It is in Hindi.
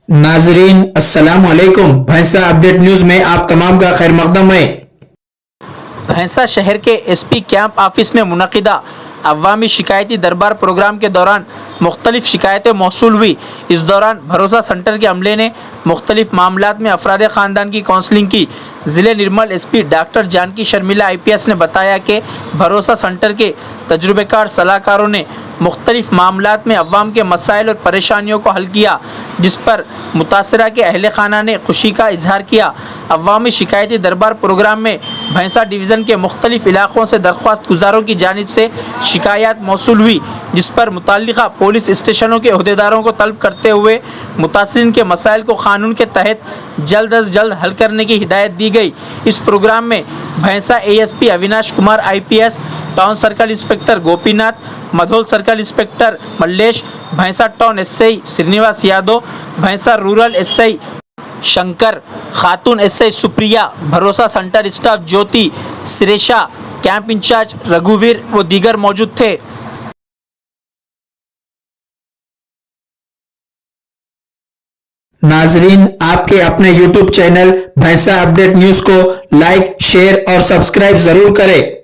नाजरीन अस्सलाम वालेकुम। भैंसा अपडेट न्यूज में आप तमाम का खैर मकदम है। भैंसा शहर के एसपी कैंप ऑफिस में मुनक़िदा अवामी शिकायती दरबार प्रोग्राम के दौरान मुख्तलिफ शिकायतें मौसूल हुई। इस दौरान भरोसा सेंटर के अमले ने मुख्तलिफ मामलात में अफराद ख़ानदान की काउंसलिंग की। ज़िले Nirmal SP doctor Janaki Sharmila IPS ने बताया कि भरोसा सेंटर के तजुर्बेकार सलाहकारों ने मुख्तलिफ मामलात में अवाम के मसाइल और परेशानियों को हल किया, जिस पर मुतासरा के अहले खाना ने खुशी का इजहार किया। अवामी शिकायती दरबार प्रोग्राम में भैंसा डिवीज़न के मुख्तलिफ इलाक़ों से दरख्वास्त गुजारों की जानिब से शिकायत मौसूल हुई, जिस पर मुतल्लिक़ा पुलिस स्टेशनों के अहदेदारों को तलब करते हुए मुतासरीन के मसाइल को कानून के तहत जल्द अज जल्द हल करने की हिदायत दी गई। इस प्रोग्राम में Bhainsa ASP Avinash Kumar IPS, town circle inspector Gopinath, Mudhol circle inspector Mallesh, Bhainsa town SI Srinivas Yadav, भैंसा रूरल एसआई शंकर, खातून एसआई सुप्रिया, भरोसा सेंटर स्टाफ ज्योति, सिरेशा, कैंप इंचार्ज रघुवीर व दीगर मौजूद थे। नाजरीन, आपके अपने YouTube चैनल भैंसा अपडेट न्यूज को लाइक, शेयर और सब्सक्राइब जरूर करें।